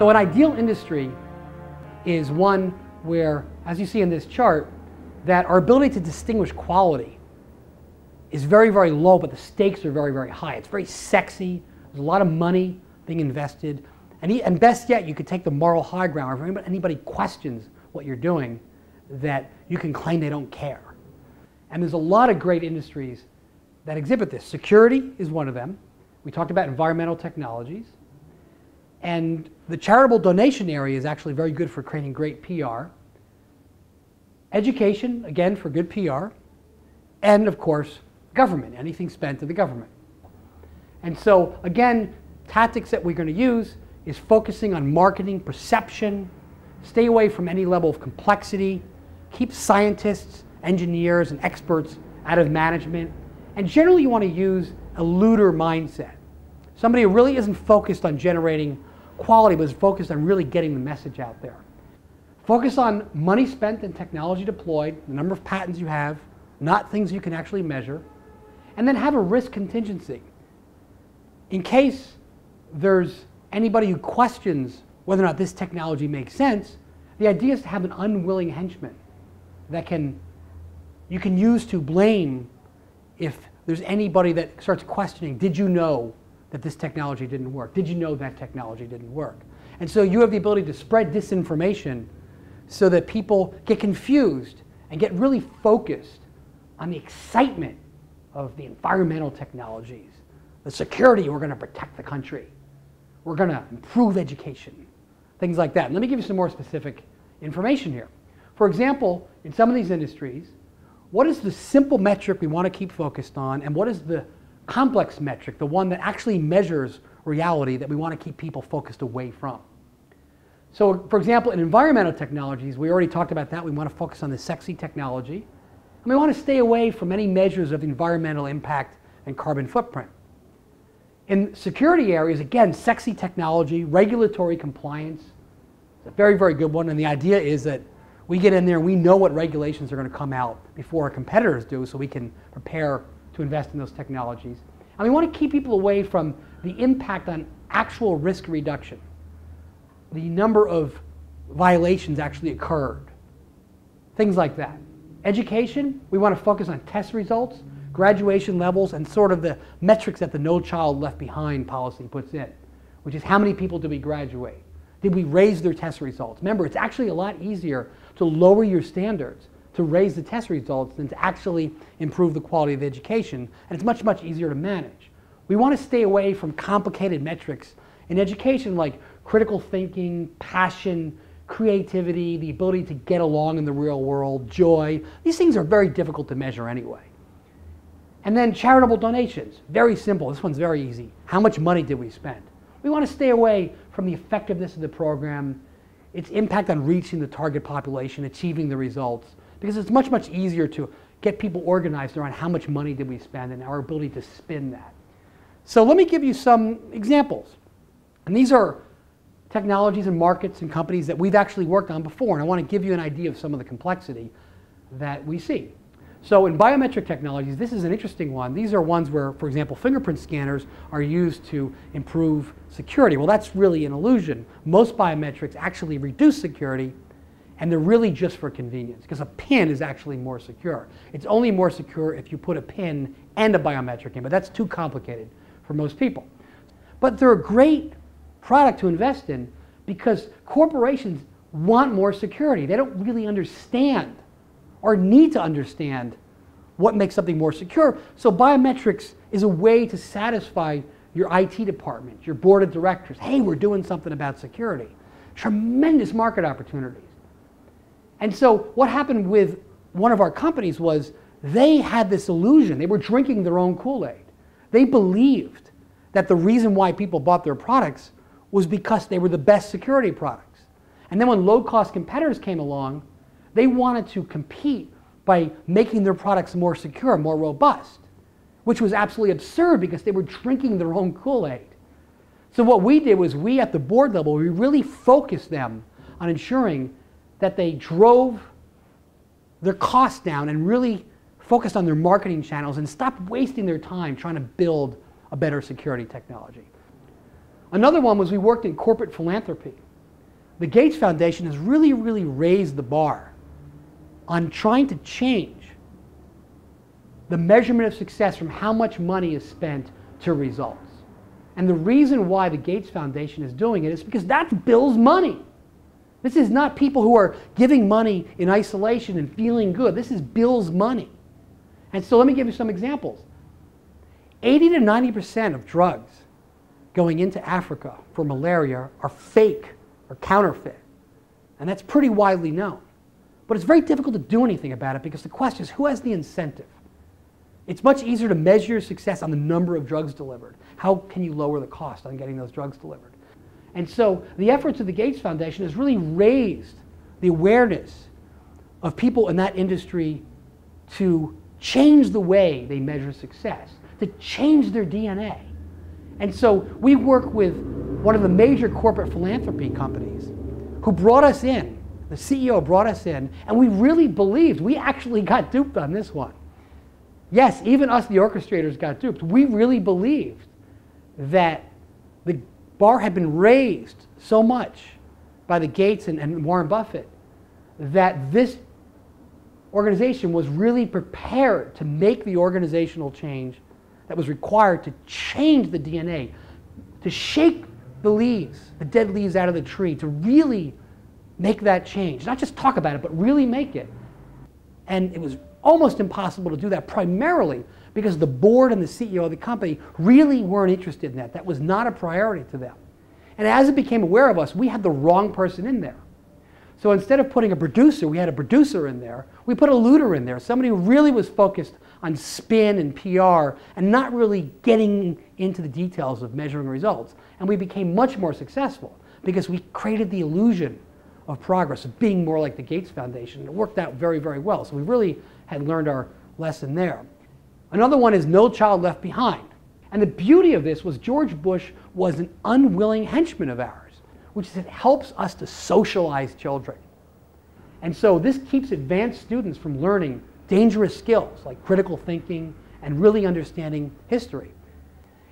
So an ideal industry is one where, as you see in this chart, that our ability to distinguish quality is very, very low, but the stakes are very, very high. It's very sexy. There's a lot of money being invested. And best yet, you could take the moral high ground. If anybody questions what you're doing, that you can claim they don't care. And there's a lot of great industries that exhibit this. Security is one of them. We talked about environmental technologies. And the charitable donation area is actually very good for creating great PR. Education, again, for good PR. And of course, government, anything spent to the government. And so, again, tactics that we're going to use is focusing on marketing, perception, stay away from any level of complexity, keep scientists, engineers, and experts out of management. And generally, you want to use a looter mindset. Somebody who really isn't focused on generating quality, but is focused on really getting the message out there. Focus on money spent and technology deployed, the number of patents you have, not things you can actually measure. And then have a risk contingency. In case there's anybody who questions whether or not this technology makes sense, the idea is to have an unwilling henchman that you can use to blame if there's anybody that starts questioning, did you know that this technology didn't work? Did you know that technology didn't work? And so you have the ability to spread disinformation so that people get confused and get really focused on the excitement of the environmental technologies, the security, we're going to protect the country, we're going to improve education, things like that. And let me give you some more specific information here. For example, in some of these industries, what is the simple metric we want to keep focused on, and what is the complex metric, the one that actually measures reality that we want to keep people focused away from? So, for example, in environmental technologies, we already talked about that. We want to focus on the sexy technology. And we want to stay away from any measures of environmental impact and carbon footprint. In security areas, again, sexy technology, regulatory compliance, it's a very, very good one. And the idea is that we get in there and we know what regulations are going to come out before our competitors do, so we can prepare to invest in those technologies. And we want to keep people away from the impact on actual risk reduction. The number of violations actually occurred. Things like that. Education, we want to focus on test results, graduation levels, and sort of the metrics that the No Child Left Behind policy puts in, which is how many people did we graduate? Did we raise their test results? Remember, it's actually a lot easier to lower your standards to raise the test results than to actually improve the quality of education, and it's much, much easier to manage. We want to stay away from complicated metrics in education like critical thinking, passion, creativity, the ability to get along in the real world, joy. These things are very difficult to measure anyway. And then charitable donations, very simple. This one's very easy. How much money did we spend? We want to stay away from the effectiveness of the program, its impact on reaching the target population, achieving the results, because it's much, much easier to get people organized around how much money did we spend and our ability to spin that. So let me give you some examples. And these are technologies and markets and companies that we've actually worked on before, and I want to give you an idea of some of the complexity that we see. So in biometric technologies, this is an interesting one. These are ones where, for example, fingerprint scanners are used to improve security. Well, that's really an illusion. Most biometrics actually reduce security, and they're really just for convenience, because a PIN is actually more secure. It's only more secure if you put a PIN and a biometric in, but that's too complicated for most people. But they're a great product to invest in because corporations want more security. They don't really understand or need to understand what makes something more secure. So biometrics is a way to satisfy your IT department, your board of directors. Hey, we're doing something about security. Tremendous market opportunities. And so what happened with one of our companies was they had this illusion. They were drinking their own Kool-Aid. They believed that the reason why people bought their products was because they were the best security products. And then when low-cost competitors came along, they wanted to compete by making their products more secure, more robust, which was absolutely absurd because they were drinking their own Kool-Aid. So what we did was we, at the board level, we really focused them on ensuring that they drove their costs down and really focused on their marketing channels and stopped wasting their time trying to build a better security technology. Another one was we worked in corporate philanthropy. the Gates Foundation has really, really raised the bar on trying to change the measurement of success from how much money is spent to results. And the reason why the Gates Foundation is doing it is because that's Bill's money. This is not people who are giving money in isolation and feeling good. This is Bill's money. And so let me give you some examples. 80 to 90% of drugs going into Africa for malaria are fake or counterfeit. And that's pretty widely known. But it's very difficult to do anything about it because the question is, who has the incentive? It's much easier to measure success on the number of drugs delivered. How can you lower the cost on getting those drugs delivered? And so the efforts of the Gates Foundation has really raised the awareness of people in that industry to change the way they measure success, to change their DNA. And so we work with one of the major corporate philanthropy companies who brought us in. The CEO brought us in, and we really believed, we actually got duped on this one. Yes, even us, the orchestrators, got duped. We really believed that the bar had been raised so much by the Gates and Warren Buffett that this organization was really prepared to make the organizational change that was required to change the DNA, to shake the leaves, the dead leaves out of the tree, to really make that change. Not just talk about it, but really make it. And it was almost impossible to do that, primarily because the board and the CEO of the company really weren't interested in that. That was not a priority to them. And as it became aware of us, we had the wrong person in there. So instead of putting a producer, we had a producer in there. We put a looter in there, somebody who really was focused on spin and PR and not really getting into the details of measuring results. And we became much more successful because we created the illusion of progress, of being more like the Gates Foundation. It worked out very, very well. So we really had learned our lesson there. Another one is No Child Left Behind. And the beauty of this was George Bush was an unwilling henchman of ours, which is it helps us to socialize children. And so this keeps advanced students from learning dangerous skills like critical thinking and really understanding history.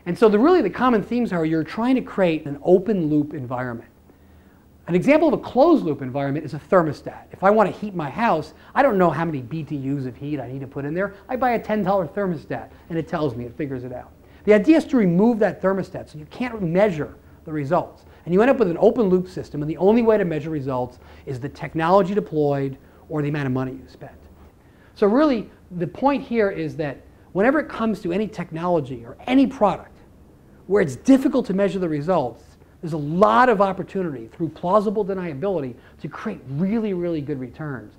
And so really the common themes are you're trying to create an open loop environment. An example of a closed loop environment is a thermostat. If I want to heat my house, I don't know how many BTUs of heat I need to put in there. I buy a $10 thermostat and it tells me, it figures it out. The idea is to remove that thermostat so you can't measure the results. And you end up with an open loop system, and the only way to measure results is the technology deployed or the amount of money you spent. So really, the point here is that whenever it comes to any technology or any product where it's difficult to measure the results, there's a lot of opportunity through plausible deniability to create really, really good returns.